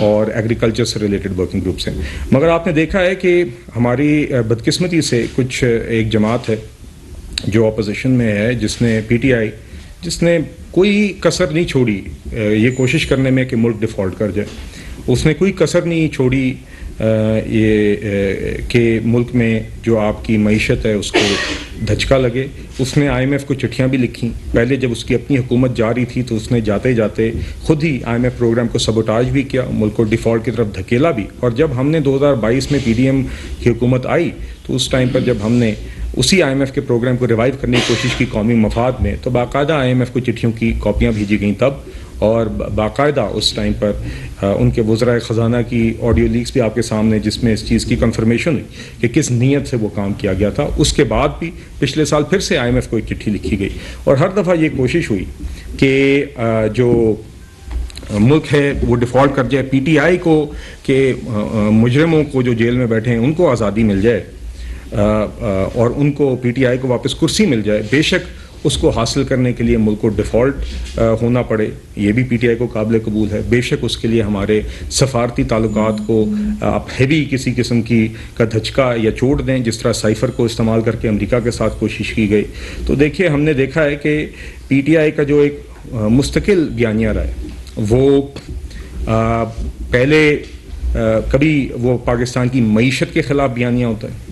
اور ایگریکلچر سے related working groups ہیں. مگر آپ نے دیکھا ہے کہ ہماری بدقسمتی سے کچھ ایک جماعت ہے جو اپوزیشن میں ہے, جس نے پی ٹی آئی, جس نے کوئی کسر نہیں چھوڑی یہ کوشش کرنے میں کہ ملک ڈیفالٹ کر جائے. اس نے کوئی کسر نہیں چھوڑی یہ کہ ملک میں جو آپ کی معیشت ہے اس کو دھچکا لگے. اس نے آئی ایم ایف کو چٹھیاں بھی لکھیں. پہلے جب اس کی اپنی حکومت جا رہی تھی تو اس نے جاتے جاتے خود ہی آئی ایم ایف پروگرام کو سبوٹاج بھی کیا, ملک کو ڈیفالٹ کی طرف دھکیلا بھی. اور جب ہم نے 2022 میں پی ڈی ایم کی حکومت آئی تو اس ٹائم پر جب ہم نے اسی آئی ایم ایف کے پروگرام کو ریوائیو کرنے کی کوشش کی قومی مفاد میں, تو باقاعدہ آئی ایم ایف کو چٹھیوں کی کاپیاں بھیجی گئیں تب, اور باقاعدہ اس ٹائم پر ان کے وزرائے خزانہ کی آڈیو لیکس بھی آپ کے سامنے, جس میں اس چیز کی کنفرمیشن ہوئی کہ کس نیت سے وہ کام کیا گیا تھا. اس کے بعد بھی پچھلے سال پھر سے آئی ایم ایف کو ایک چٹھی لکھی گئی, اور ہر دفعہ یہ کوشش ہوئی کہ جو ملک ہے وہ ڈیفالٹ کر جائے. پی ٹی آئی کو کہ مجرموں کو جو جیل میں بیٹھے ہیں ان کو آزادی مل جائے اور ان کو پی ٹی آئی کو واپس کرسی مل جائے. بے شک اس کو حاصل کرنے کے لیے ملک کو ڈیفالٹ ہونا پڑے, یہ بھی پی ٹی آئی کو قابل قبول ہے. بے شک اس کے لیے ہمارے سفارتی تعلقات کو آپ ہیوی کسی قسم کی کا دھچکا یا چوٹ دیں, جس طرح سائفر کو استعمال کر کے امریکہ کے ساتھ کوشش کی گئی. تو دیکھیے ہم نے دیکھا ہے کہ پی ٹی آئی کا جو ایک مستقل بیانیہ رہا ہے وہ پہلے کبھی وہ پاکستان کی معیشت کے خلاف بیانیہ ہوتا ہے,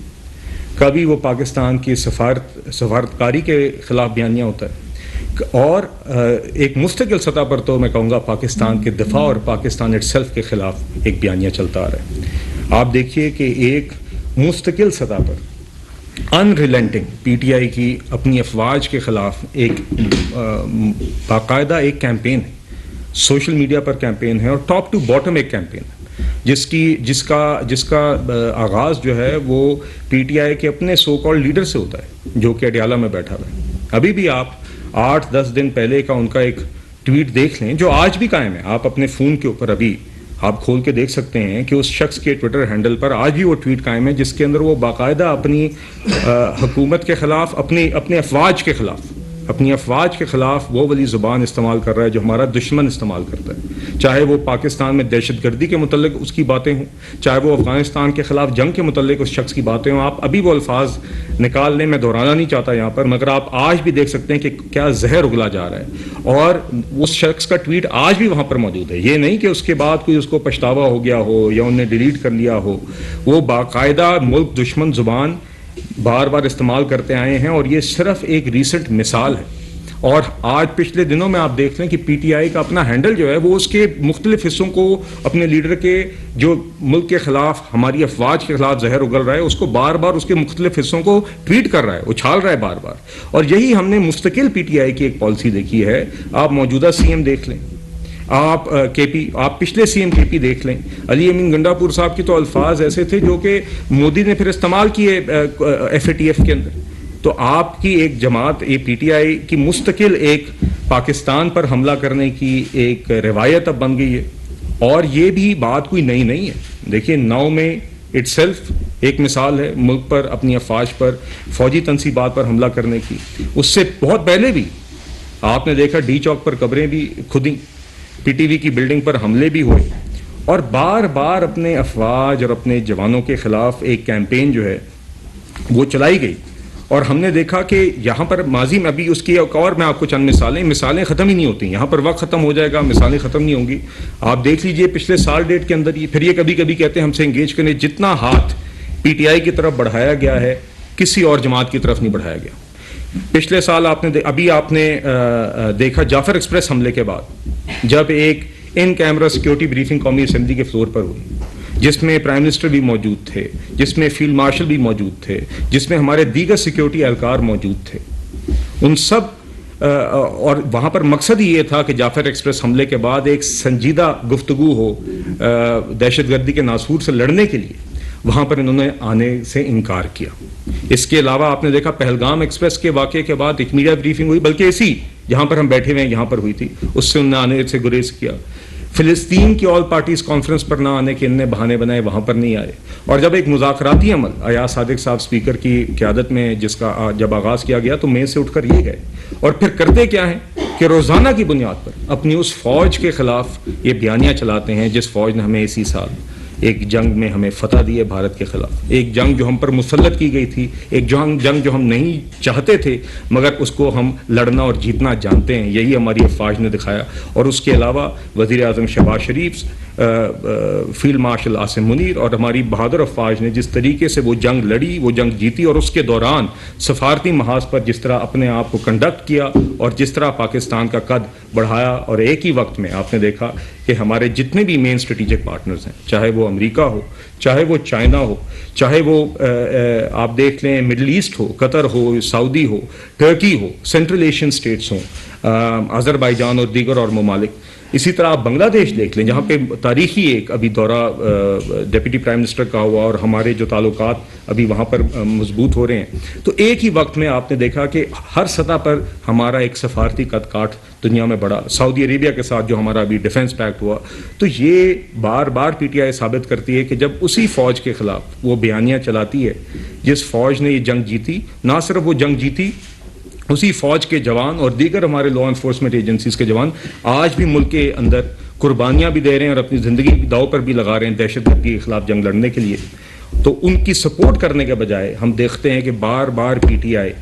کبھی وہ پاکستان کی سفارتکاری کے خلاف بیانیہ ہوتا ہے, اور ایک مستقل سطح پر تو میں کہوں گا پاکستان کے دفاع اور پاکستان اٹ سیلف کے خلاف ایک بیانیہ چلتا آ رہا ہے. آپ دیکھیے کہ ایک مستقل سطح پر انریلنٹنگ پی ٹی آئی کی اپنی افواج کے خلاف ایک باقاعدہ ایک کیمپین ہے, سوشل میڈیا پر کیمپین ہے, اور ٹاپ ٹو باٹم ایک کیمپین ہے, جس کا آغاز جو ہے وہ پی ٹی آئی کے اپنے سو کال لیڈر سے ہوتا ہے جو کہ اڈیالہ میں بیٹھا ہوا ہے. ابھی بھی آپ 8-10 دن پہلے کا ان کا ایک ٹویٹ دیکھ لیں جو آج بھی قائم ہے. آپ اپنے فون کے اوپر ابھی آپ کھول کے دیکھ سکتے ہیں کہ اس شخص کے ٹویٹر ہینڈل پر آج بھی وہ ٹویٹ قائم ہے جس کے اندر وہ باقاعدہ اپنی حکومت کے خلاف, اپنے افواج کے خلاف وہ والی زبان استعمال کر رہا ہے جو ہمارا دشمن استعمال کرتا ہے. چاہے وہ پاکستان میں دہشت گردی کے متعلق اس کی باتیں ہوں, چاہے وہ افغانستان کے خلاف جنگ کے متعلق اس شخص کی باتیں ہوں. آپ ابھی وہ الفاظ نکال لیں, میں دہرانا نہیں چاہتا یہاں پر, مگر آپ آج بھی دیکھ سکتے ہیں کہ کیا زہر اگلا جا رہا ہے. اور اس شخص کا ٹویٹ آج بھی وہاں پر موجود ہے. یہ نہیں کہ اس کے بعد کوئی اس کو پچھتاوا ہو گیا ہو یا انہیں ڈیلیٹ کر لیا ہو. وہ باقاعدہ ملک دشمن زبان بار بار استعمال کرتے آئے ہیں, اور یہ صرف ایک ریسنٹ مثال ہے. اور آج پچھلے دنوں میں آپ دیکھ لیں کہ پی ٹی آئی کا اپنا ہینڈل جو ہے وہ اس کے مختلف حصوں کو اپنے لیڈر کے جو ملک کے خلاف, ہماری افواج کے خلاف زہر اگل رہا ہے, اس کو بار بار اس کے مختلف حصوں کو ٹویٹ کر رہا ہے, اچھال رہا ہے بار بار. اور یہی ہم نے مستقل پی ٹی آئی کی ایک پالیسی دیکھی ہے. آپ موجودہ سی ایم دیکھ لیں, آپ پچھلے سی ایم کے پی دیکھ لیں. علی امین گنڈا پور صاحب کی تو الفاظ ایسے تھے جو کہ مودی نے پھر استعمال کیے ایف اے ٹی ایف کے اندر. تو آپ کی ایک جماعت پی ٹی آئی کی مستقل ایک پاکستان پر حملہ کرنے کی ایک روایت اب بن گئی ہے, اور یہ بھی بات کوئی نئی نہیں ہے. دیکھیے 9 میں اٹ سیلف ایک مثال ہے ملک پر اپنی افواج پر فوجی تنصیبات پر حملہ کرنے کی. اس سے بہت پہلے بھی آپ نے دیکھا ڈی چوک پر قبریں بھی کھدیں, پی ٹی وی کی بلڈنگ پر حملے بھی ہوئے, اور بار بار اپنے افواج اور اپنے جوانوں کے خلاف ایک کیمپین جو ہے وہ چلائی گئی. اور ہم نے دیکھا کہ یہاں پر ماضی میں ابھی اس کی ایک اور میں آپ کو چند مثالیں ختم ہی نہیں ہوتی. یہاں پر وقت ختم ہو جائے گا, مثالیں ختم نہیں ہوں گی. آپ دیکھ لیجئے پچھلے سال ڈیٹ کے اندر پھر یہ کبھی کبھی کہتے ہیں ہم سے انگیج کرنے, جتنا ہاتھ پی ٹی آئی کی طرف بڑھایا گیا ہے کسی اور جماعت کی طرف نہیں بڑھایا گیا. پچھلے سال آپ نے دیکھا جعفر ایکسپریس حملے کے بعد جب ایک ان کیمرہ سیکیورٹی بریفنگ قومی اسمبلی کے فلور پر ہوئی, جس میں پرائم منسٹر بھی موجود تھے, جس میں فیلڈ مارشل بھی موجود تھے, جس میں ہمارے دیگر سیکیورٹی اہلکار موجود تھے, ان سب اور وہاں پر مقصد ہی یہ تھا کہ جعفر ایکسپریس حملے کے بعد ایک سنجیدہ گفتگو ہو دہشت گردی کے ناسور سے لڑنے کے لیے. وہاں پر انہوں نے آنے سے انکار کیا. اس کے علاوہ آپ نے دیکھا پہلگام ایکسپریس کے واقعے کے بعد ایک میڈیا بریفنگ ہوئی, بلکہ اسی جہاں پر ہم بیٹھے ہوئے ہیں یہاں پر ہوئی تھی, اس سے انہوں نے آنے سے گریز کیا. فلسطین کی آل پارٹیز کانفرنس پر نہ آنے کے ان نے بہانے بنائے، وہاں پر نہیں آئے. اور جب ایک مذاکراتی عمل ایاز صادق صاحب اسپیکر کی قیادت میں جس کا جب آغاز کیا گیا تو میں سے اٹھ کر یہ گئے اور پھر کرتے کیا ہیں کہ روزانہ کی بنیاد پر اپنی اس فوج کے خلاف یہ بیانیاں چلاتے ہیں جس فوج نے ہمیں اسی سال ایک جنگ میں ہمیں فتح دی ہے بھارت کے خلاف، ایک جنگ جو ہم پر مسلط کی گئی تھی، ایک جنگ جو ہم نہیں چاہتے تھے مگر اس کو ہم لڑنا اور جیتنا جانتے ہیں. یہی ہماری افواج نے دکھایا. اور اس کے علاوہ وزیر اعظم شہباز شریف، فیلڈ مارشل عاصم منیر اور ہماری بہادر افواج نے جس طریقے سے وہ جنگ لڑی، وہ جنگ جیتی، اور اس کے دوران سفارتی محاذ پر جس طرح اپنے آپ کو کنڈکٹ کیا اور جس طرح پاکستان کا قد بڑھایا. اور ایک ہی وقت میں آپ نے دیکھا کہ ہمارے جتنے بھی مین اسٹریٹجک پارٹنرز ہیں، چاہے وہ امریکہ ہو، چاہے وہ چائنا ہو، چاہے وہ آپ دیکھ لیں مڈل ایسٹ ہو، قطر ہو، سعودی ہو، ٹرکی ہو، سینٹرل ایشین اسٹیٹس ہوں، آذربائیجان اور دیگر اور ممالک. اسی طرح آپ بنگلہ دیش دیکھ لیں جہاں پہ تاریخی ایک ابھی دورہ ڈپٹی پرائم منسٹر کا ہوا اور ہمارے جو تعلقات ابھی وہاں پر مضبوط ہو رہے ہیں. تو ایک ہی وقت میں آپ نے دیکھا کہ ہر سطح پر ہمارا ایک سفارتی قد کاٹ دنیا میں بڑھا. سعودی عربیہ کے ساتھ جو ہمارا ابھی ڈیفنس پیکٹ ہوا، تو یہ بار بار پی ٹی آئی ثابت کرتی ہے کہ جب اسی فوج کے خلاف وہ بیانیاں چلاتی ہے جس فوج نے یہ جنگ جیتی، نہ صرف وہ جنگ جیتی، اسی فوج کے جوان اور دیگر ہمارے لا انفورسمنٹ ایجنسیز کے جوان آج بھی ملک کے اندر قربانیاں بھی دے رہے ہیں اور اپنی زندگی داؤ پر بھی لگا رہے ہیں دہشت گردی کے خلاف جنگ لڑنے کے لیے. تو ان کی سپورٹ کرنے کے بجائے ہم دیکھتے ہیں کہ بار بار پی ٹی آئی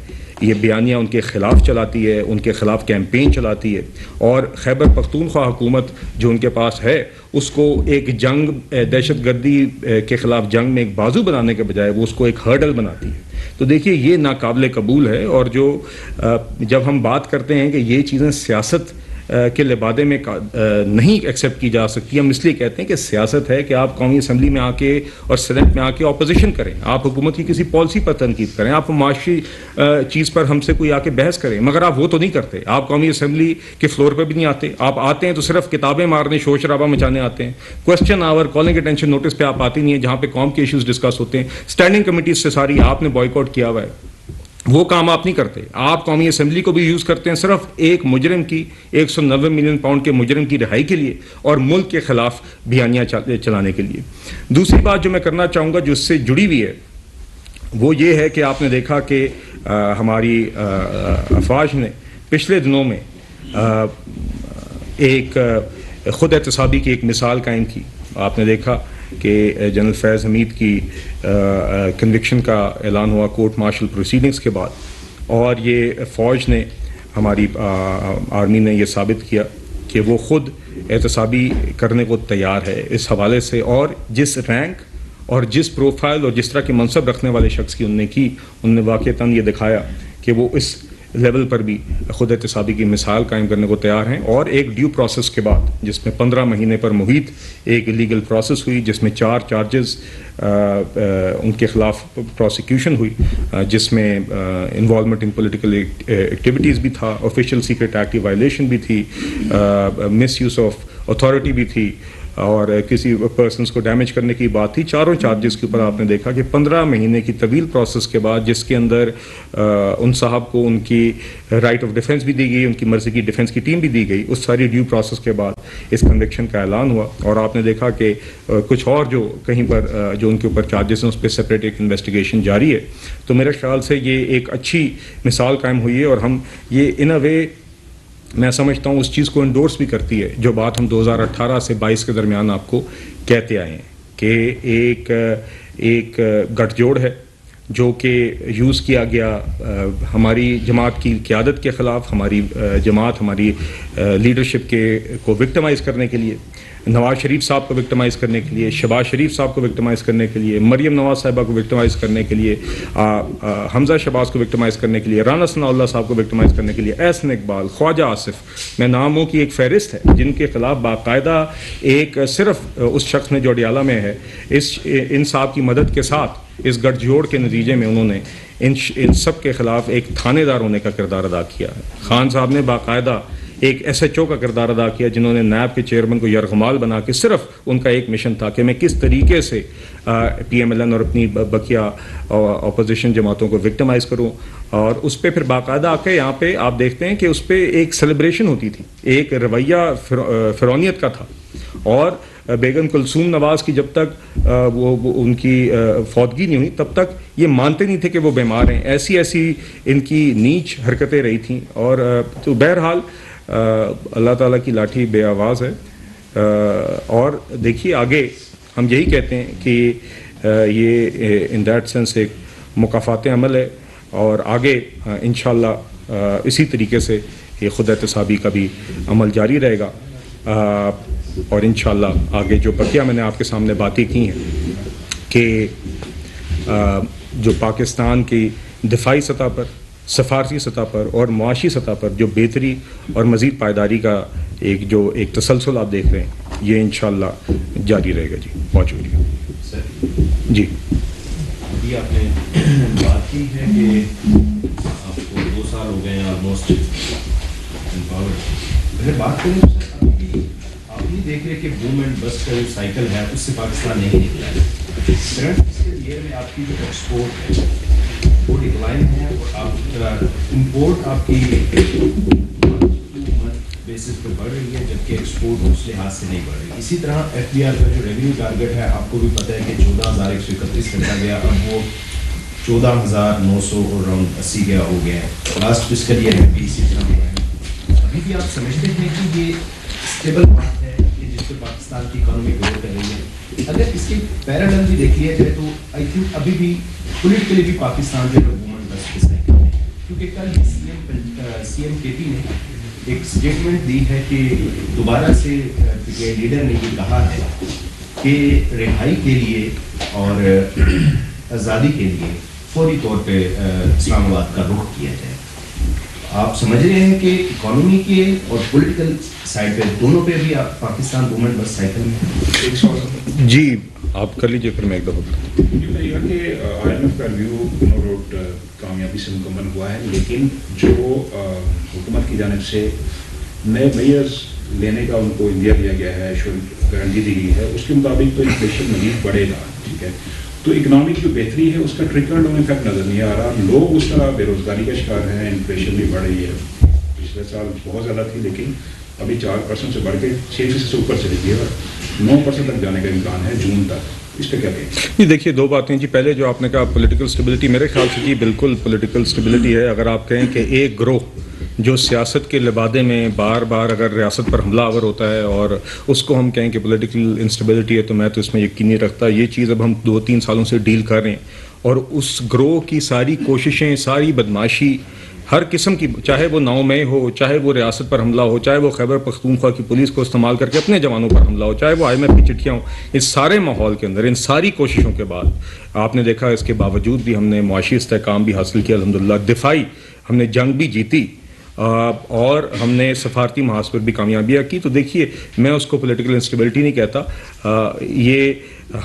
یہ بیانیاں ان کے خلاف چلاتی ہے، ان کے خلاف کیمپین چلاتی ہے. اور خیبر پختونخوا حکومت جو ان کے پاس ہے اس کو ایک جنگ دہشت گردی کے خلاف جنگ میں ایک بازو بنانے کے بجائے وہ اس کو ایک ہرڈل بناتی ہے. تو دیکھیے یہ ناقابل قبول ہے. اور جو جب ہم بات کرتے ہیں کہ یہ چیزیں سیاست کے لبادے میں نہیں ایکسیپٹ کی جا سکتی، ہم اس لیے کہتے ہیں کہ سیاست ہے کہ آپ قومی اسمبلی میں آ کے اور سینٹ میں آ کے اپوزیشن کریں، آپ حکومت کی کسی پالیسی پر تنقید کریں، آپ معاشی چیز پر ہم سے کوئی آ کے بحث کریں، مگر آپ وہ تو نہیں کرتے. آپ قومی اسمبلی کے فلور پہ بھی نہیں آتے. آپ آتے ہیں تو صرف کتابیں مارنے، شور شرابہ مچانے آتے ہیں. کوشچن آور، کالنگ اٹینشن نوٹس پہ آپ آتے نہیں ہیں جہاں پہ قوم کے ایشوز ڈسکس ہوتے ہیں. اسٹینڈنگ کمیٹیز سے ساری آپ نے بوائیکاٹ کیا ہوا ہے، وہ کام آپ نہیں کرتے. آپ قومی اسمبلی کو بھی یوز کرتے ہیں صرف ایک مجرم کی 190 ملین پاؤنڈ کے مجرم کی رہائی کے لیے اور ملک کے خلاف بیانیاں چلانے کے لیے. دوسری بات جو میں کرنا چاہوں گا جو اس سے جڑی ہوئی ہے وہ یہ ہے کہ آپ نے دیکھا کہ ہماری افواج نے پچھلے دنوں میں ایک خود احتسابی کی ایک مثال قائم کی. آپ نے دیکھا کہ جنرل فیض حمید کی کنوکشن کا اعلان ہوا کورٹ مارشل پروسیڈنگز کے بعد، اور یہ فوج نے، ہماری آرمی نے یہ ثابت کیا کہ وہ خود احتسابی کرنے کو تیار ہے. اس حوالے سے اور جس رینک اور جس پروفائل اور جس طرح کے منصب رکھنے والے شخص کی انہوں نے واقعتاً یہ دکھایا کہ وہ اس لیول پر بھی خود احتسابی کی مثال قائم کرنے کو تیار ہیں. اور ایک ڈیو پروسیس کے بعد جس میں 15 مہینے پر محیط ایک لیگل پروسیس ہوئی جس میں 4 چارجز ان کے خلاف پروسیکیوشن ہوئی، جس میں انوالومنٹ ان پولیٹیکل ایکٹیویٹیز بھی تھا، آفیشیل سیکرٹ ایکٹ کی وائلیشن بھی تھی، مس یوز آف اتھارٹی بھی تھی اور کسی پرسنس کو ڈیمیج کرنے کی بات تھی. چاروں چارجز کے اوپر آپ نے دیکھا کہ 15 مہینے کی طویل پروسیس کے بعد جس کے اندر ان صاحب کو ان کی رائٹ آف ڈیفنس بھی دی گئی، ان کی مرضی کی ڈیفنس کی ٹیم بھی دی گئی، اس ساری ڈیو پروسیس کے بعد اس کنوکشن کا اعلان ہوا. اور آپ نے دیکھا کہ کچھ اور جو کہیں پر جو ان کے اوپر چارجز ہیں اس پہ سپریٹ ایک انویسٹیگیشن جاری ہے. تو میرے خیال سے یہ ایک اچھی مثال قائم ہوئی ہے اور ہم یہ ان اے وے میں سمجھتا ہوں اس چیز کو انڈورس بھی کرتی ہے جو بات ہم 2018 سے 22 کے درمیان آپ کو کہتے آئے ہیں کہ ایک گٹھ جوڑ ہے جو کہ یوز کیا گیا ہماری جماعت کی قیادت کے خلاف، ہماری جماعت ہماری لیڈرشپ کو وکٹمائز کرنے کے لیے، نواز شریف صاحب کو وکٹمائز کرنے کے لیے، شہباز شریف صاحب کو وکٹمائز کرنے کے لیے، مریم نواز صاحبہ کو وکٹمائز کرنے کے لیے، حمزہ شہباز کو وکٹمائز کرنے کے لیے، رانا ثناء اللہ صاحب کو وکٹمائز کرنے کے لیے، احسن اقبال، خواجہ آصف، میں ناموں کی ایک فہرست ہے جن کے خلاف باقاعدہ ایک صرف اس شخص نے جو اڈیالہ میں ہے ان صاحب کی مدد کے ساتھ اس گٹھ جوڑ کے نتیجے میں انہوں نے ان سب کے خلاف ایک تھانے دار ہونے کا کردار ادا کیا ہے. خان صاحب نے باقاعدہ ایک ایس ایچ او کا کردار ادا کیا جنہوں نے نیب کے چیئرمین کو یرغمال بنا کے صرف ان کا ایک مشن تھا کہ میں کس طریقے سے پی ایم ایل این اور اپنی بقیہ اپوزیشن جماعتوں کو وکٹمائز کروں. اور اس پہ پھر باقاعدہ آ کے یہاں پہ آپ دیکھتے ہیں کہ اس پہ ایک سیلیبریشن ہوتی تھی, ایک رویہ فرعونیت کا تھا. اور بیگم کلثوم نواز کی جب تک وہ ان کی فوتگی نہیں ہوئی تب تک یہ مانتے نہیں تھے کہ وہ بیمار ہیں. ایسی ان کی نیچ حرکتیں رہی تھیں. اور تو بہرحال اللہ تعالیٰ کی لاٹھی بے آواز ہے. اور دیکھیے آگے ہم یہی کہتے ہیں کہ یہ ان دیٹ سینس ایک مکافات عمل ہے, اور آگے انشاءاللہ اسی طریقے سے یہ خود احتسابی کا بھی عمل جاری رہے گا. اور انشاءاللہ آگے جو بقیہ میں نے آپ کے سامنے باتیں کی ہیں کہ جو پاکستان کی دفاعی سطح پر, سفارتی سطح پر اور معاشی سطح پر جو بہتری اور مزید پائیداری کا ایک تسلسل آپ دیکھ رہے ہیں, یہ انشاءاللہ جاری رہے گا. جی بہت شکریہ. جی ابھی آپ نے بات کی ہے کہ آپ کو 2 سال ہو گئے ہیں آلموسٹ امپاورڈ. اگر بات کریں تو سر ابھی آپ یہ دیکھ رہے کہ بوم اینڈ بس کا جو سائیکل ہے اس سے پاکستان نہیں نکلا ہے. کرنٹ فسکل ایئر میں آپ کی جو ایکسپورٹ ہے وہ ڈکلائن ہے, اور آپ امپورٹ آپ کی بیسس پہ بڑھ رہی ہے جبکہ ایکسپورٹ اس لحاظ سے نہیں بڑھ رہی. اسی طرح ایف بی آر کا جو ریونیو ٹارگیٹ ہے آپ کو بھی پتہ ہے کہ 14,131 رکھا گیا, اب وہ 14,900 اور راؤنڈ 80 گیا ہو گیا ہے. لاسٹ فسکل ایئر میں بھی اسی طرح ہوا ہے. ابھی بھی آپ سمجھتے ہیں کہ یہ اسٹیبل بات ہے کہ جس سے پاکستان کی اکانومی گرو کر رہی ہے. اگر اس کے پیراڈائم بھی دیکھ لیا جائے تو آئی تھنک ابھی بھی پولیٹیکلی بھی پاکستان جو ہے گورنمنٹ بس کے سائیکل میں, کیونکہ کل سی ایم کے پی نے ایک اسٹیٹمنٹ دی ہے کہ دوبارہ سے پی آئی لیڈر نے یہ کہا ہے کہ رہائی کے لیے اور آزادی کے لیے فوری طور پہ اسلام آباد کا رخ کیا جائے. آپ سمجھ رہے ہیں کہ اکانومی کے اور پولیٹیکل سائڈ پہ دونوں پہ بھی آپ پاکستان گورنمنٹ بس سائیکل میں؟ جی آپ کر لیجیے, پھر میں ایک دفعہ یہ کہ آئی ایم ایف کا ریویو نو روڈ کامیابی سے مکمل ہوا ہے, لیکن جو حکومت کی جانب سے نئے میئرز لینے کا ان کو اندیا دیا گیا ہے, گارنٹی دی گئی ہے, اس کے مطابق تو انفلیشن مزید بڑھے گا. ٹھیک ہے, تو اکنامک جو بہتری ہے اس کا ٹرکل ڈاؤن افیکٹ نظر نہیں آ رہا. لوگ اس طرح بے روزگاری کا شکار ہیں, انفلیشن بھی بڑھ رہی ہے. پچھلے سال بہت زیادہ تھی لیکن ابھی 4% سے بڑھ کے 6% سے اوپر چلی گئی اور 9% تک جانے کا امکان ہے جون تک. اس پہ کیا کہیں؟ جی دیکھیے 2 باتیں. جی پہلے جو آپ نے کہا پولیٹیکل اسٹیبلٹی, میرے خیال سے جی بالکل پولیٹیکل اسٹیبلٹی ہے. اگر آپ کہیں کہ ایک گروہ جو سیاست کے لبادے میں بار بار اگر ریاست پر حملہ آور ہوتا ہے اور اس کو ہم کہیں کہ پولیٹیکل انسٹیبلٹی ہے, تو میں تو اس میں یقین نہیں رکھتا. یہ چیز اب ہم 2-3 سالوں سے ڈیل کر رہے ہیں, اور اس گروہ کی ساری کوششیں, ساری بدماشی ہر قسم کی, چاہے وہ 9 مئی ہو, چاہے وہ ریاست پر حملہ ہو, چاہے وہ خیبر پختونخوا کی پولیس کو استعمال کر کے اپنے جوانوں پر حملہ ہو, چاہے وہ آئی ایم ایف کی چٹھیاں ہوں, اس سارے ماحول کے اندر ان ساری کوششوں کے بعد آپ نے دیکھا اس کے باوجود بھی ہم نے معاشی استحکام بھی حاصل کیا الحمدللہ, دفاعی ہم نے جنگ بھی جیتی, اور ہم نے سفارتی محاذ پر بھی کامیابیاں کی. تو دیکھیے میں اس کو پولیٹیکل انسٹیبلٹی نہیں کہتا. یہ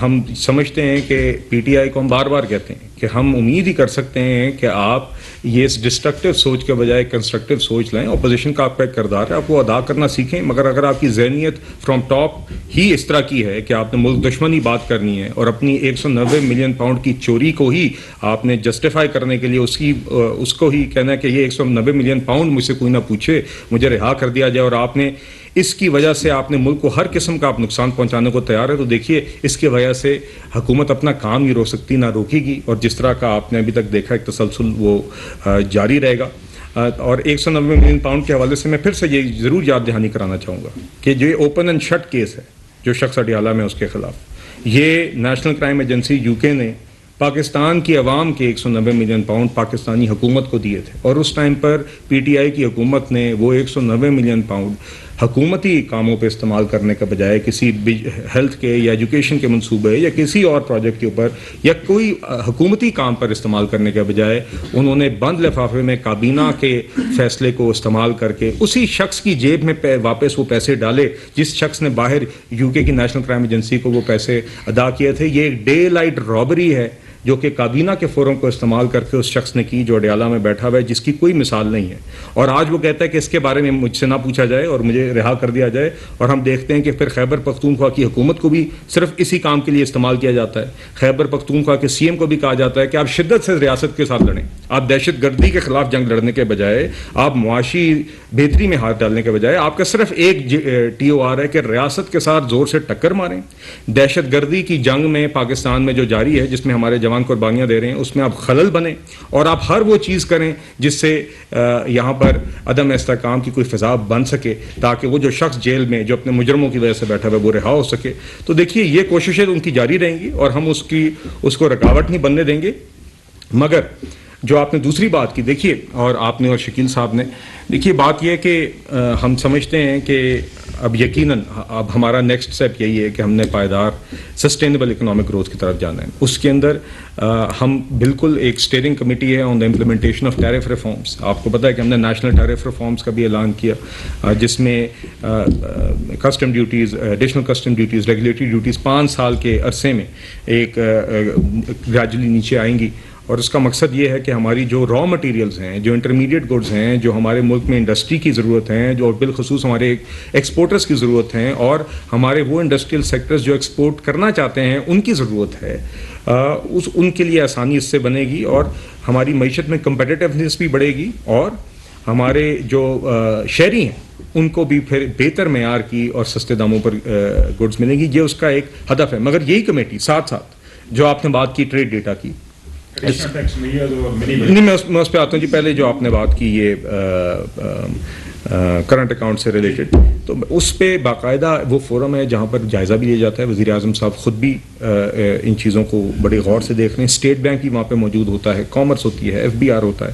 ہم سمجھتے ہیں کہ پی ٹی آئی کو ہم بار بار کہتے ہیں کہ ہم امید ہی کر سکتے ہیں کہ آپ یہ اس ڈسٹرکٹیو سوچ کے بجائے کنسٹرکٹیو سوچ لیں. اپوزیشن کا آپ کا ایک کردار ہے, آپ وہ ادا کرنا سیکھیں. مگر اگر آپ کی ذہنیت فرام ٹاپ ہی اس طرح کی ہے کہ آپ نے ملک دشمنی بات کرنی ہے اور اپنی 190 ملین پاؤنڈ کی چوری کو ہی آپ نے جسٹیفائی کرنے کے لیے اس کو ہی کہنا ہے کہ یہ 190 ملین پاؤنڈ مجھ سے کوئی نہ پوچھے, مجھے رہا کر دیا جائے, اور آپ نے اس کی وجہ سے آپ نے ملک کو ہر قسم کا آپ نقصان پہنچانے کو تیار ہے, تو دیکھیے اس کی وجہ سے حکومت اپنا کام نہیں روک سکتی, نہ روکے گی. اور جس طرح کا آپ نے ابھی تک دیکھا ایک تسلسل وہ جاری رہے گا. اور 190 ملین پاؤنڈ کے حوالے سے میں پھر سے یہ ضرور یاد دہانی کرانا چاہوں گا کہ جو اوپن اینڈ شٹ کیس ہے جو شخص اڈیالہ میں اس کے خلاف, یہ نیشنل کرائم ایجنسی UK نے پاکستان کی عوام کے 190 ملین پاؤنڈ پاکستانی حکومت کو دیے تھے, اور اس time per P T I کی حکومت نے وہ 190 ملین پاؤنڈ حکومتی کاموں پہ استعمال کرنے کا بجائے کسی ہیلتھ کے یا ایجوکیشن کے منصوبے یا کسی اور پروجیکٹ کے اوپر یا کوئی حکومتی کام پر استعمال کرنے کے بجائے انہوں نے بند لفافے میں کابینہ کے فیصلے کو استعمال کر کے اسی شخص کی جیب میں واپس وہ پیسے ڈالے جس شخص نے باہر UK کی نیشنل کرائم ایجنسی کو وہ پیسے ادا کیے تھے. یہ ایک ڈے لائٹ رابری ہے جو کہ کابینہ کے فورم کو استعمال کر کے اس شخص نے کی جو اڈیالہ میں بیٹھا ہوا ہے, جس کی کوئی مثال نہیں ہے, اور آج وہ کہتا ہے کہ اس کے بارے میں مجھ سے نہ پوچھا جائے اور مجھے رہا کر دیا جائے, اور ہم دیکھتے ہیں کہ پھر خیبر پختونخوا کی حکومت کو بھی صرف اسی کام کے لیے استعمال کیا جاتا ہے. خیبر پختونخوا کے سی ایم کو بھی کہا جاتا ہے کہ آپ شدت سے ریاست کے ساتھ لڑیں, آپ دہشت گردی کے خلاف جنگ لڑنے کے بجائے, آپ معاشی بہتری میں ہاتھ ڈالنے کے بجائے آپ کا صرف ایک ٹی او آر ہے کہ ریاست کے ساتھ زور سے ٹکر ماریں. دہشت گردی کی جنگ میں پاکستان میں جو جاری ہے, جس میں ہمارے جوان قربانیاں دے رہے ہیں, اس میں آپ خلل بنیں اور آپ ہر وہ چیز کریں جس سے یہاں پر عدم استحکام کی کوئی فضا بن سکے, تاکہ وہ جو شخص جیل میں جو اپنے مجرموں کی وجہ سے بیٹھا ہوا ہے وہ رہا ہو سکے. تو دیکھیے یہ کوششیں ان کی جاری رہیں گی اور ہم اس کو رکاوٹ نہیں بننے دیں گے. مگر جو آپ نے دوسری بات کی, دیکھیے, اور آپ نے اور شکیل صاحب نے, دیکھیے بات یہ ہے کہ ہم سمجھتے ہیں کہ اب یقیناً اب ہمارا نیکسٹ اسٹیپ یہی ہے کہ ہم نے پائیدار سسٹینیبل اکنامک گروتھ کی طرف جانا ہے. اس کے اندر ہم بالکل ایک اسٹیئرنگ کمیٹی ہے on the implementation of tariff reforms. آپ کو پتہ ہے کہ ہم نے نیشنل ٹیرف ریفارمس کا بھی اعلان کیا, جس میں custom duties, additional custom duties, regulatory duties 5 سال کے عرصے میں ایک گریجولی نیچے آئیں گی. اور اس کا مقصد یہ ہے کہ ہماری جو را مٹیریلز ہیں, جو انٹرمیڈیٹ گڈز ہیں, جو ہمارے ملک میں انڈسٹری کی ضرورت ہیں, جو بالخصوص ہمارے ایکسپورٹرز کی ضرورت ہیں, اور ہمارے وہ انڈسٹریل سیکٹرز جو ایکسپورٹ کرنا چاہتے ہیں ان کی ضرورت ہے, ان کے لیے آسانی اس سے بنے گی, اور ہماری معیشت میں کمپیٹیٹیونیس بھی بڑھے گی, اور ہمارے جو شہری ہیں ان کو بھی پھر بہتر معیار کی اور سستے داموں پر گڈز ملیں گی. یہ اس کا ایک ہدف ہے. مگر یہی کمیٹی ساتھ ساتھ جو آپ نے بات کی ٹریڈ ڈیٹا کی, نہیں میں اس پہ آتا ہوں جی. پہلے جو آپ نے بات کی یہ کرنٹ اکاؤنٹ سے ریلیٹڈ, تو اس پہ باقاعدہ وہ فورم ہے جہاں پر جائزہ بھی لیا جاتا ہے. وزیر اعظم صاحب خود بھی ان چیزوں کو بڑے غور سے دیکھ رہے ہیں. اسٹیٹ بینک بھی وہاں پہ موجود ہوتا ہے, کامرس ہوتی ہے, ایف بی آر ہوتا ہے,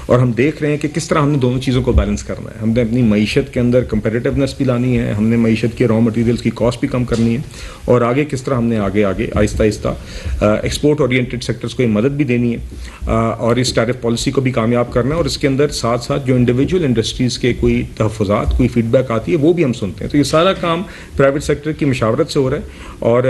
اور ہم دیکھ رہے ہیں کہ کس طرح ہم نے دونوں چیزوں کو بیلنس کرنا ہے. ہم نے اپنی معیشت کے اندر کمپیٹیٹیونیس بھی لانی ہے, ہم نے معیشت کے را مٹیریلس کی کاسٹ بھی کم کرنی ہے, اور آگے کس طرح ہم نے آگے آہستہ آہستہ ایکسپورٹ اورینٹیڈ سیکٹرز کو مدد بھی دینی ہے, اور اس ٹیرف پالیسی کو بھی کامیاب کرنا ہے. اور اس کے اندر ساتھ ساتھ جو انڈیویجول انڈسٹریز کے کوئی تحفظات, کوئی فیڈ بیک آتی ہے وہ بھی ہم سنتے ہیں. تو یہ سارا کام پرائیویٹ سیکٹر کی مشاورت سے ہو رہا ہے, اور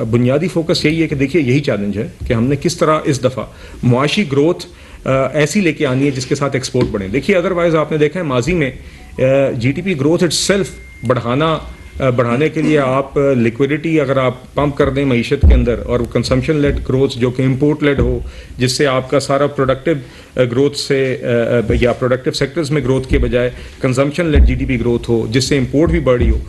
بنیادی فوکس یہی ہے کہ دیکھیے یہی چیلنج ہے کہ ہم نے کس طرح اس دفعہ معاشی گروتھ ایسی لے کے آنی ہے جس کے ساتھ ایکسپورٹ بڑھے. دیکھیے ادروائز آپ نے دیکھا ہے ماضی میں G D P growth itself بڑھانے کے لیے آپ لیکوڈیٹی اگر آپ پمپ کر دیں معیشت کے اندر, اور کنزمپشن لیڈ گروتھ جو کہ امپورٹ لیڈ ہو, جس سے آپ کا سارا پروڈکٹیو گروتھ سے یا پروڈکٹیو سیکٹرز میں گروتھ کے بجائے consumption led G D P growth ہو, جس سے امپورٹ بھی بڑھی ہو,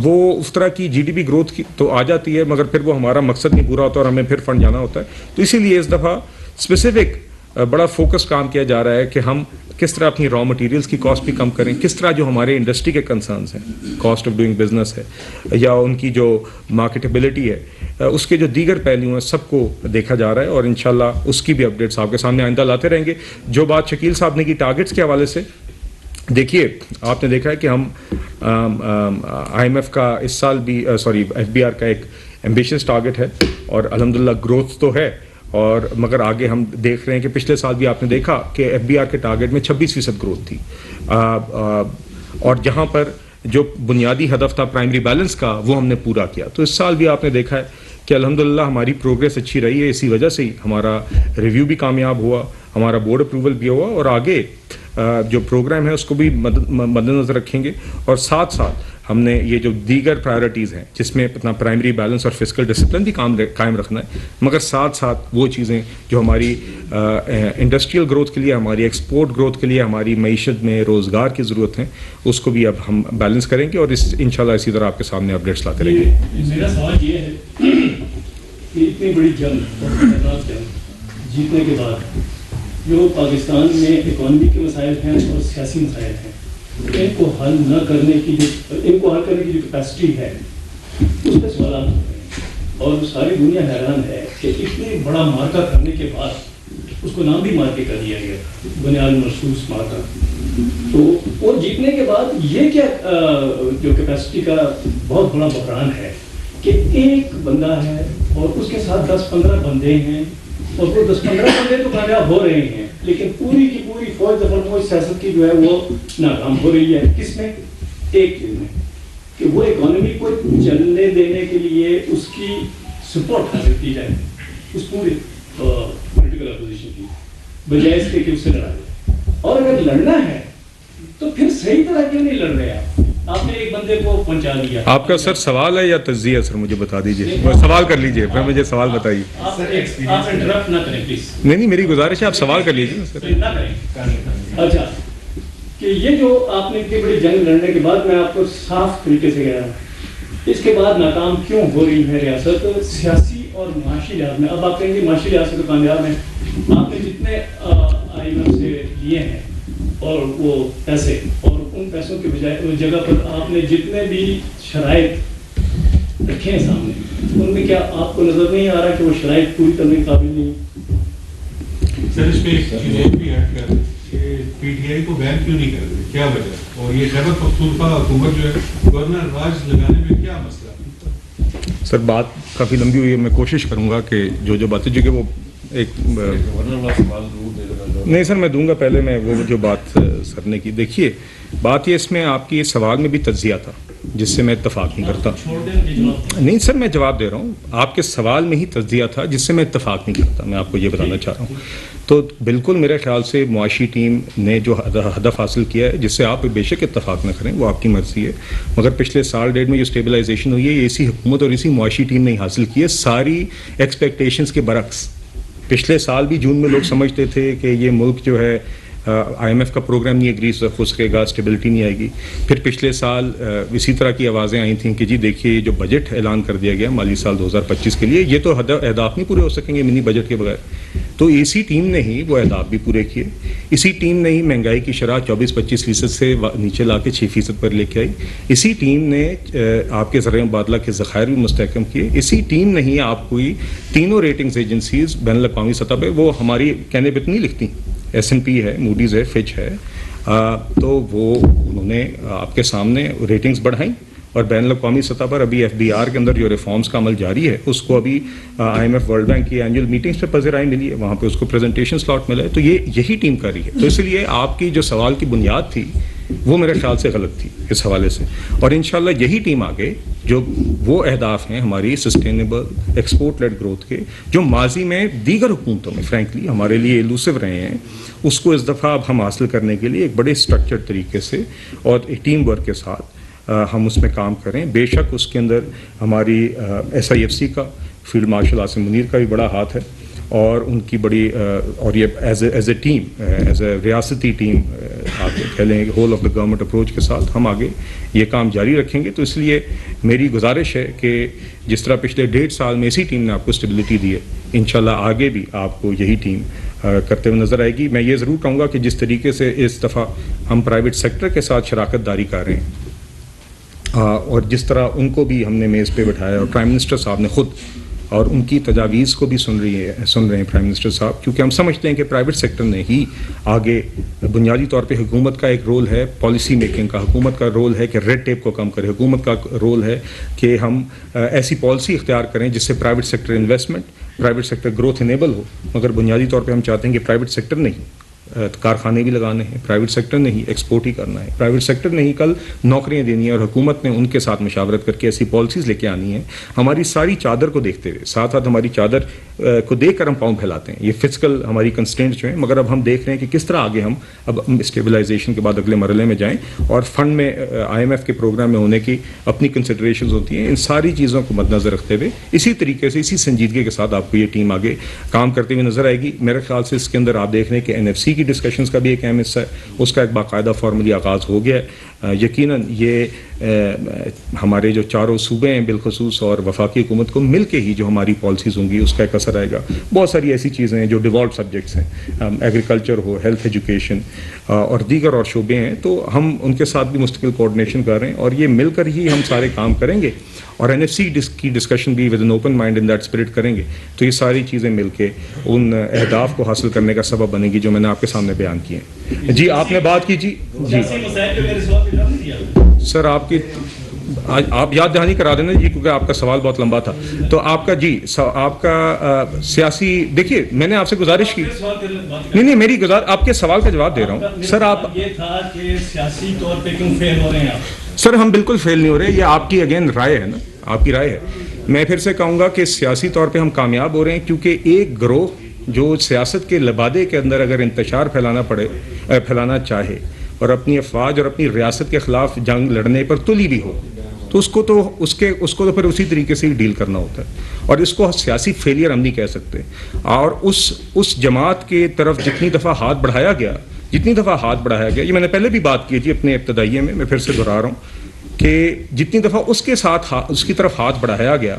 وہ اس طرح کی جی ڈی پی گروتھ کی تو آ جاتی ہے, مگر پھر وہ ہمارا مقصد نہیں پورا ہوتا اور ہمیں پھر فنڈ جانا ہوتا ہے. تو اسی لیے اس دفعہ اسپیسیفک بڑا فوکس کام کیا جا رہا ہے کہ ہم کس طرح اپنی را مٹیریلس کی کاسٹ بھی کم کریں, کس طرح جو ہمارے انڈسٹری کے کنسرنز ہیں, کاسٹ آف ڈوئنگ بزنس ہے یا ان کی جو مارکیٹیبلٹی ہے, اس کے جو دیگر پہلو ہیں سب کو دیکھا جا رہا ہے, اور انشاءاللہ اس کی بھی اپڈیٹس آپ کے سامنے آئندہ لاتے رہیں گے. جو بات شکیل صاحب نے کی ٹارگٹس کے حوالے سے, دیکھیے آپ نے دیکھا ہے کہ ہم آئی ایم ایف کا اس سال بھی ایف بی آر کا ایک ایمبیشیس ٹارگٹ ہے, اور الحمدللہ گروتھ تو ہے, اور مگر آگے ہم دیکھ رہے ہیں کہ پچھلے سال بھی آپ نے دیکھا کہ ایف بی آر کے ٹارگٹ میں 26% گروتھ تھی, اور جہاں پر جو بنیادی ہدف تھا پرائمری بیلنس کا وہ ہم نے پورا کیا. تو اس سال بھی آپ نے دیکھا ہے کہ الحمدللہ ہماری پروگریس اچھی رہی ہے. اسی وجہ سے ہی ہمارا ریویو بھی کامیاب ہوا, ہمارا بورڈ اپروول بھی ہوا, اور آگے جو پروگرام ہے اس کو بھی مد نظر رکھیں گے. اور ساتھ ساتھ ہم نے یہ جو دیگر پرائرٹیز ہیں جس میں اپنا پرائمری بیلنس اور فسکل ڈسپلن بھی قائم رکھنا ہے, مگر ساتھ ساتھ وہ چیزیں جو ہماری انڈسٹریل گروتھ کے لیے, ہماری ایکسپورٹ گروتھ کے لیے, ہماری معیشت میں روزگار کی ضرورت ہے, اس کو بھی اب ہم بیلنس کریں گے, اور انشاءاللہ اسی طرح آپ کے سامنے اپڈیٹس لاتے رہیں گے. میرا سوال یہ ہے کہ اتنی بڑی جنگ جیتنے کے بعد جو پاکستان میں اکانومی کے مسائل ہیں اور سیاسی مسائل ہیں, ان کو حل کرنے کی جو کیپیسٹی ہے اس پہ سوالات ہوتے ہیں, اور ساری دنیا حیران ہے کہ اتنے بڑا مارکا کرنے کے بعد اس کو نام بھی مارکے کا دیا گیا, بنیاد مرصوص مارکا. تو اور جیتنے کے بعد یہ کیا جو کیپیسٹی کا بہت بڑا بحران ہے کہ ایک بندہ ہے اور اس کے ساتھ 10-15 بندے ہیں, اور وہ 10-15 بندے تو کامیاب ہو رہے ہیں, لیکن پوری کی پوری فوج دفعہ سیاست کی جو ہے وہ ناکام ہو رہی ہے. کس میں؟ ایک چیز میں کہ وہ اکانومی کو چلنے دینے کے لیے اس کی سپورٹ حاصل کی جائے, اس پورے پولیٹیکل اپوزیشن کی، بجائے اس کے کہ اس سے لڑا جائے. اور اگر لڑنا ہے تو پھر صحیح طرح کیوں نہیں لڑ رہے آپ نے ایک بندے کو پہنچا دیا. آپ کا سر سوال ہے یا تجزیہ؟ سر مجھے بتا دیجیے، سوال کر لیجیے، پھر مجھے سوال بتائیے. آپ انٹرپٹ نہ کریں پلیز. نہیں میری گزارش ہے آپ سوال کر لیجیے سر. نہ کریں. اچھا کہ یہ جو آپ نے اتنی بڑی جنگ لڑنے کے بعد، میں آپ کو صاف طریقے سے کہہ رہا ہوں، اس کے بعد ناکام کیوں ہو رہی ہے ریاست سیاسی اور معاشی لحاظ میں؟ اب آپ کہیں گے معاشی لحاظ سے تو کامیاب ہیں. آپ نے جتنے IMF سے لیے ہیں اور وہ پیسے، اور ان پیسوں کے بجائے اس جگہ پر آپ نے جتنے بھی شرائط رکھے ہیں سامنے، ان میں کیا آپ کو نظر نہیں آ رہا کہ وہ شرائط پوری کرنے کے قابل نہیں؟ سر اس پہ ایک چیز بھی ایڈ کر کہ PTI کو بین کیوں نہیں کر رہے، کیا وجہ؟ اور یہ خیبر پختونخوا حکومت جو ہے گورنر راج لگانے میں کیا مسئلہ؟ سر بات کافی لمبی ہوئی ہے، میں کوشش کروں گا کہ جو باتیں جو کہ وہ ایک نہیں سر میں دوں گا. پہلے میں وہ جو بات سر نے کی، دیکھیے بات یہ اس میں آپ کی سوال میں بھی تجزیہ تھا جس سے میں اتفاق نہیں کرتا. نہیں سر میں جواب دے رہا ہوں، آپ کے سوال میں ہی تجزیہ تھا جس سے میں اتفاق نہیں کرتا. میں آپ کو یہ بتانا چاہ رہا ہوں. تو بالکل میرے خیال سے معاشی ٹیم نے جو ہدف حاصل کیا ہے، جس سے آپ بے شک اتفاق نہ کریں، وہ آپ کی مرضی ہے، مگر پچھلے سال ڈیڑھ میں جو اسٹیبلائزیشن ہوئی ہے یہ اسی حکومت اور اسی معاشی ٹیم نے حاصل کی ہے، ساری ایکسپیکٹیشنز کے برعکس. پچھلے سال بھی جون میں لوگ سمجھتے تھے کہ یہ ملک جو ہے IMF کا پروگرام نہیں اگری خسکے گا، اسٹیبلٹی نہیں آئے گی. پھر پچھلے سال اسی طرح کی آوازیں آئی تھیں کہ جی دیکھیے یہ جو بجٹ اعلان کر دیا گیا مالی سال 2025 کے لیے، یہ تو اہداف نہیں پورے ہو سکیں گے منی بجٹ کے بغیر. تو اسی ٹیم نے ہی وہ اہداف بھی پورے کیے. اسی ٹیم نے ہی مہنگائی کی شرح 24-25% سے نیچے لا کے 6% پر لے کے آئی. اسی ٹیم نے آپ کے زرعی مبادلہ کے ذخائر بھی مستحکم کیے. اسی ٹیم نے ہی آپ کوئی تینوں ریٹنگز ایجنسیز بین الاقوامی سطح پہ، وہ ہماری کہنے پہ نہیں لکھتی، S&P ہے، موڈیز ہے، فچ ہے، تو وہ انہوں نے آپ کے سامنے ریٹنگز بڑھائیں. اور بین الاقوامی سطح پر ابھی FBR کے اندر جو ریفارمز کا عمل جاری ہے، اس کو ابھی IMF ورلڈ بینک کی اینجول میٹنگز پہ پذیرائی ملی ہے، وہاں پہ اس کو پریزنٹیشن سلاٹ ملا ہے. تو یہی ٹیم کر رہی ہے. تو اس لیے آپ کی جو سوال کی بنیاد تھی وہ میرے خیال سے غلط تھی اس حوالے سے. اور انشاءاللہ یہی ٹیم آگے جو وہ اہداف ہیں ہماری سسٹینیبل ایکسپورٹ لیڈ گروتھ کے، جو ماضی میں دیگر حکومتوں میں فرینکلی ہمارے لیے ایلوسو رہے ہیں، اس کو اس دفعہ اب ہم حاصل کرنے کے لیے ایک بڑے اسٹرکچرڈ طریقے سے اور ٹیم ورک کے ساتھ ہم اس میں کام کریں. بے شک اس کے اندر ہماری SIFC کا، فیلڈ مارشل عاصم منیر کا بھی بڑا ہاتھ ہے، اور ان کی بڑی اور یہ as a team, as a ریاستی ٹیم آپ کہہ لیں whole of the government approach کے ساتھ ہم آگے یہ کام جاری رکھیں گے. تو اس لیے میری گزارش ہے کہ جس طرح پچھلے 1.5 سال میں اسی ٹیم نے آپ کو اسٹیبلٹی دی ہے، انشاءاللہ آگے بھی آپ کو یہی ٹیم کرتے ہوئے نظر آئے گی. میں یہ ضرور کہوں گا کہ جس طریقے سے اس دفعہ ہم پرائیویٹ سیکٹر کے ساتھ شراکت داری کر رہے ہیں، اور جس طرح ان کو بھی ہم نے میز پہ بٹھایا، اور پرائم منسٹر صاحب نے خود اور ان کی تجاویز کو بھی سن رہے ہیں پرائم منسٹر صاحب، کیونکہ ہم سمجھتے ہیں کہ پرائیویٹ سیکٹر نے ہی آگے بنیادی طور پہ حکومت کا ایک رول ہے پالیسی میکنگ کا، حکومت کا رول ہے کہ ریڈ ٹیپ کو کم کرے، حکومت کا رول ہے کہ ہم ایسی پالیسی اختیار کریں جس سے private sector investment, private sector growth enable ہو. مگر بنیادی طور پہ ہم چاہتے ہیں کہ پرائیویٹ سیکٹر نہیں کارخانے بھی لگانے ہیں، پرائیویٹ سیکٹر نے ہی ایکسپورٹ ہی کرنا ہے، پرائیویٹ سیکٹر نے ہی کل نوکریاں دینی ہیں، اور حکومت نے ان کے ساتھ مشاورت کر کے ایسی پالیسیز لے کے آنی ہیں. ہماری ساری چادر کو دیکھتے ہوئے، ساتھ ساتھ ہماری چادر کو دیکھ کر ہم پاؤں پھیلاتے ہیں. یہ فزیکل ہماری کنسٹرینٹس جو ہیں، مگر اب ہم دیکھ رہے ہیں کہ کس طرح آگے ہم اب اسٹیبلائزیشن کے بعد اگلے مرحلے میں جائیں، اور فنڈ میں IMF کے پروگرام میں ہونے کی اپنی کنسیڈریشنز ہوتی ہیں. ان ساری چیزوں کو مد نظر رکھتے ہوئے اسی طریقے سے، اسی سنجیدگی کے ساتھ آپ کو یہ ٹیم آگے کام کرتے ہوئے نظر آئے گی. میرے خیال سے اس کے اندر آپ دیکھ رہے ہیں کہ NFC کی ڈسکشنز کا بھی ایک اہم حصہ ہے، اس کا ایک باقاعدہ فارملی آغاز ہو گیا ہے. یقیناً یہ ہمارے جو چاروں صوبے ہیں بالخصوص اور وفاقی حکومت کو مل کے ہی جو ہماری پالیسیز ہوں گی اس کا ایک اثر آئے گا. بہت ساری ایسی چیزیں ہیں جو ڈیوالوڈ سبجیکٹس ہیں، ایگریکلچر ہو، ہیلتھ ایجوکیشن اور دیگر اور شعبے ہیں، تو ہم ان کے ساتھ بھی مستقل کوآرڈینیشن کر رہے ہیں، اور یہ مل کر ہی ہم سارے کام کریں گے. اور NFC کی ڈسکشن بھی with an open mind in that spirit کریں گے. تو یہ ساری چیزیں مل کے ان اہداف کو حاصل کرنے کا سبب بنے گی جو میں نے آپ کے سامنے بیان کیے ہیں. جی آپ نے بات کی. جی سر آپ کی آپ یاد دہانی کرا دینا جی، کیونکہ آپ کا سوال بہت لمبا تھا. تو آپ کا جی آپ کا سیاسی، دیکھیے میں نے آپ سے گزارش کی، نہیں میری آپ کے سوال کا جواب دے رہا ہوں سر. آپ یہ تھا کہ سیاسی طور پہ کیوں فیل ہو رہے ہیں آپ؟ سر ہم بالکل فیل نہیں ہو رہے، یہ آپ کی اگین رائے ہے نا، آپ کی رائے ہے. میں پھر سے کہوں گا کہ سیاسی طور پہ ہم کامیاب ہو رہے ہیں کیونکہ ایک گروہ جو سیاست کے لبادے کے اندر اگر انتشار پھیلانا چاہے اور اپنی افواج اور اپنی ریاست کے خلاف جنگ لڑنے پر تلی بھی ہو تو اس کو تو پھر اسی طریقے سے ہی ڈیل کرنا ہوتا ہے، اور اس کو سیاسی فیلئر ہم نہیں کہہ سکتے. اور اس جماعت کے طرف جتنی دفعہ ہاتھ بڑھایا گیا یہ میں نے پہلے بھی بات کی تھی اپنے ابتدائیے میں پھر سے دہرا رہا ہوں کہ جتنی دفعہ اس کی طرف ہاتھ بڑھایا گیا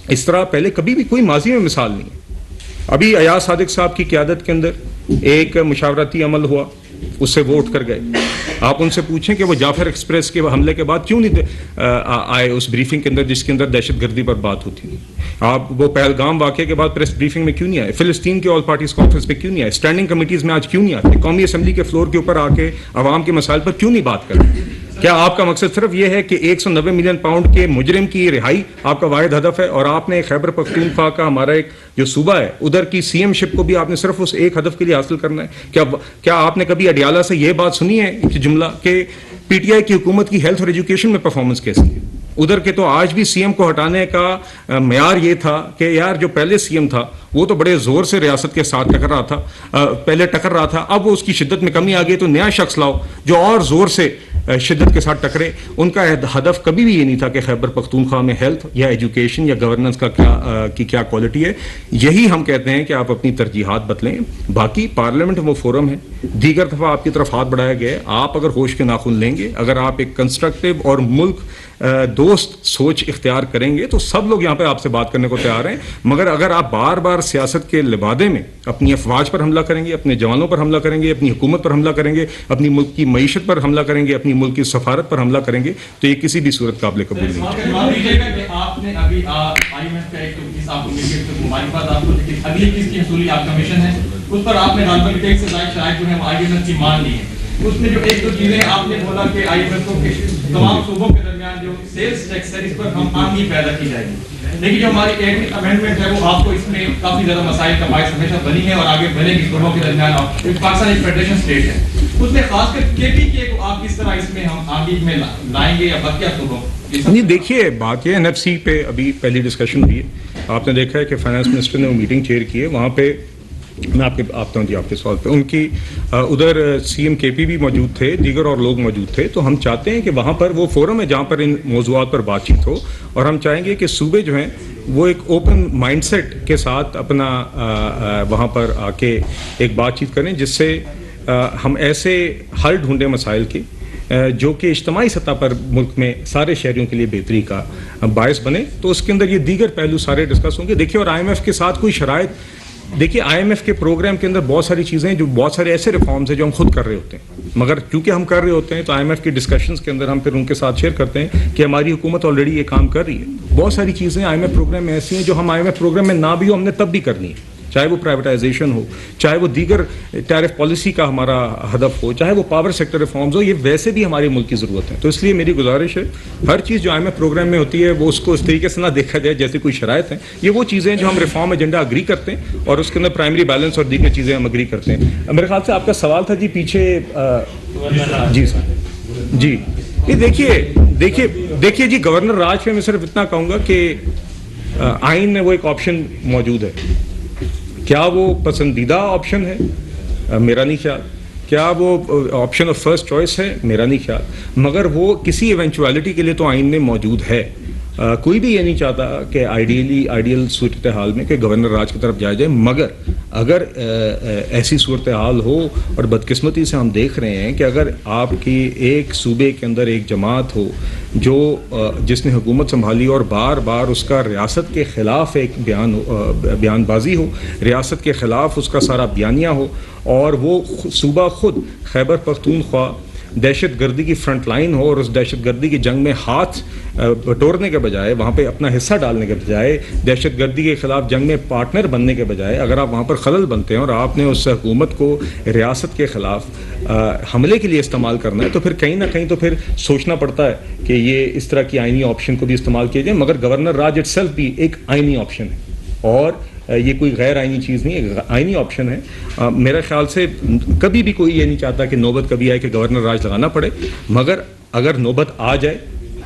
اس طرح پہلے کبھی بھی کوئی ماضی میں مثال نہیں ہے. ابھی ایاز صادق صاحب کی قیادت کے اندر ایک مشاورتی عمل ہوا، اس سے وہ اٹھ کر گئے. آپ ان سے پوچھیں کہ وہ جعفر ایکسپریس کے حملے کے بعد کیوں نہیں آئے اس بریفنگ کے اندر جس کے اندر دہشت گردی پر بات ہوتی تھی. آپ وہ پہلگام واقعے کے بعد پریس بریفنگ میں کیوں نہیں آئے؟ فلسطین کے آل پارٹیز کانفرنس میں کیوں نہیں آئے؟ اسٹینڈنگ کمیٹیز میں آج کیوں نہیں آتے؟ قومی اسمبلی کے فلور کے اوپر آ کے عوام کے مسائل پر کیوں نہیں بات کرتے؟ کیا آپ کا مقصد صرف یہ ہے کہ 190 ملین پاؤنڈ کے مجرم کی رہائی آپ کا واحد ہدف ہے، اور آپ نے خیبر پختونخوا کا ہمارا ایک جو صوبہ ہے ادھر کی سی ایم شپ کو بھی آپ نے صرف اس ایک ہدف کے لیے حاصل کرنا ہے؟ کیا آپ نے کبھی اڈیالہ سے یہ بات سنی ہے جملہ کہ پی ٹی آئی کی حکومت کی ہیلتھ اور ایجوکیشن میں پرفارمنس کیسی ہے؟ ادھر کے تو آج بھی سی ایم کو ہٹانے کا معیار یہ تھا کہ یار جو پہلے سی ایم تھا وہ تو بڑے زور سے ریاست کے ساتھ ٹکر رہا تھا، اب وہ اس کی شدت میں کمی آ گئی تو نیا شخص لاؤ جو اور زور سے شدت کے ساتھ ٹکرے. ان کا ہدف کبھی بھی یہ نہیں تھا کہ خیبر پختونخوا میں ہیلتھ یا ایجوکیشن یا گورننس کا کیا کوالٹی ہے. یہی ہم کہتے ہیں کہ آپ اپنی ترجیحات بدلیں. باقی پارلیمنٹ وہ فورم ہے، دیگر دفعہ آپ کی طرف ہاتھ بڑھایا گیا ہے، آپ اگر ہوش کے ناخن لیں گے، اگر آپ ایک کنسٹرکٹیو اور ملک دوست سوچ اختیار کریں گے تو سب لوگ یہاں پہ آپ سے بات کرنے کو تیار ہیں. مگر اگر آپ بار بار سیاست کے لبادے میں اپنی افواج پر حملہ کریں گے، اپنے جوانوں پر حملہ کریں گے، اپنی حکومت پر حملہ کریں گے، اپنی ملک کی معیشت پر حملہ کریں گے، اپنی ملک کی سفارت پر حملہ کریں گے تو یہ کسی بھی صورت قابل قبول نہیں ہے. آپ نے ابھی آئی ایم ایف کا ایک مبارکباد آپ کو، لیکن اگلی کس کی حصولی آپ کا مشن ہے اس پر آپ نے رابطہ ٹیکس سے زائد شرائط جو ہے وہ آئی ایم ایف کی مان لی ہے. اس میں جو ایک دو چیزیں آپ نے بولا کہ آئی ایم ایف کو تمام صوبوں کے درمیان جو سیلز ٹیکس ہے اس پر ہم آمدنی پیدا کی جائے گی، لیکن جو ہماری ایک امینڈمنٹ ہے وہ آپ کو اس میں کافی زیادہ مسائل کا باعث ہمیشہ بنی ہے اور آگے بنے گی صوبوں کے درمیان. پاکستان ایک فیڈریشن اسٹیٹ ہے، اس میں خاص کر کے پی کے کو آپ کس طرح اس میں ہم آگے میں لائیں گے یا بقیہ صوبوں؟ نہیں دیکھیے بات یہ این ایف سی پہ ابھی پہلی ڈسکشن ہوئی ہے. آپ نے دیکھا ہے کہ فائنانس منسٹر نے وہ میٹنگ چیئر کی ہے. وہاں پہ میں آپ کے سوال پہ ان کی ادھر سی ایم کے پی بھی موجود تھے، دیگر اور لوگ موجود تھے. تو ہم چاہتے ہیں کہ وہاں پر وہ فورم ہے جہاں پر ان موضوعات پر بات چیت ہو، اور ہم چاہیں گے کہ صوبے جو ہیں وہ ایک اوپن مائنڈ سیٹ کے ساتھ اپنا وہاں پر آ کے ایک بات چیت کریں جس سے ہم ایسے حل ڈھونڈیں مسائل کے جو کہ اجتماعی سطح پر ملک میں سارے شہریوں کے لیے بہتری کا باعث بنے. تو اس کے اندر یہ دیگر پہلو سارے ڈسکس ہوں گے. دیکھیے اور آئی ایم ایف کے ساتھ کوئی شرائط، دیکھیے آئی ایم ایف کے پروگرام کے اندر بہت ساری چیزیں جو بہت سارے ایسے ریفارمز ہیں جو ہم خود کر رہے ہوتے ہیں، مگر کیونکہ ہم کر رہے ہوتے ہیں تو آئی ایم ایف کی ڈسکشنز کے اندر ہم پھر ان کے ساتھ شیئر کرتے ہیں کہ ہماری حکومت آلریڈی یہ کام کر رہی ہے. بہت ساری چیزیں آئی ایم ایف پروگرام میں ایسی ہیں جو ہم آئی ایم ایف پروگرام میں نہ بھی ہو ہم نے تب بھی کرنی ہے، چاہے وہ پرائیویٹائزیشن ہو، چاہے وہ دیگر ٹیرف پالیسی کا ہمارا ہدف ہو، چاہے وہ پاور سیکٹر ریفارمز ہو. یہ ویسے بھی ہمارے ملک کی ضرورت ہے. تو اس لیے میری گزارش ہے ہر چیز جو آئی ایم ایف پروگرام میں ہوتی ہے وہ اس کو اس طریقے سے نہ دیکھا جائے جیسے کوئی شرائط ہیں. یہ وہ چیزیں جو ہم ریفارم ایجنڈا اگری کرتے ہیں اور اس کے اندر پرائمری بیلنس اور دیگر چیزیں ہم اگری کرتے ہیں. میرے خیال سے آپ کا سوال تھا جی پیچھے جی سر جی یہ دیکھیے جی گورنر راج پہ میں صرف اتنا کہوں گا کہ آئین میں وہ ایک آپشن موجود ہے. کیا وہ پسندیدہ آپشن ہے؟ میرا نہیں خیال. کیا وہ آپشن آف فرسٹ چوائس ہے؟ میرا نہیں خیال. مگر وہ کسی ایونچویلٹی کے لیے تو آئین میں موجود ہے. کوئی بھی یہ نہیں چاہتا کہ آئیڈیل صورتحال میں کہ گورنر راج کی طرف جایا جائے. مگر اگر ایسی صورتحال ہو اور بدقسمتی سے ہم دیکھ رہے ہیں کہ اگر آپ کی ایک صوبے کے اندر ایک جماعت ہو جو جس نے حکومت سنبھالی اور بار بار اس کا ریاست کے خلاف ایک بیان بازی ہو، ریاست کے خلاف اس کا سارا بیانیہ ہو، اور وہ صوبہ خود خیبر پختونخوا دہشت گردی کی فرنٹ لائن ہو اور اس دہشت گردی کی جنگ میں ہاتھ بٹورنے کے بجائے، وہاں پہ اپنا حصہ ڈالنے کے بجائے، دہشت گردی کے خلاف جنگ میں پارٹنر بننے کے بجائے اگر آپ وہاں پر خلل بنتے ہیں اور آپ نے اس حکومت کو ریاست کے خلاف حملے کے لیے استعمال کرنا ہے تو پھر کہیں نہ کہیں تو پھر سوچنا پڑتا ہے کہ یہ اس طرح کی آئینی آپشن کو بھی استعمال کیا جائے. مگر گورنر راج اٹ سیلف بھی ایک آئینی آپشن ہے اور یہ کوئی غیر آئینی چیز نہیں ہے، آئینی آپشن ہے. میرے خیال سے کبھی بھی کوئی یہ نہیں چاہتا کہ نوبت کبھی آئے کہ گورنر راج لگانا پڑے. مگر اگر نوبت آ جائے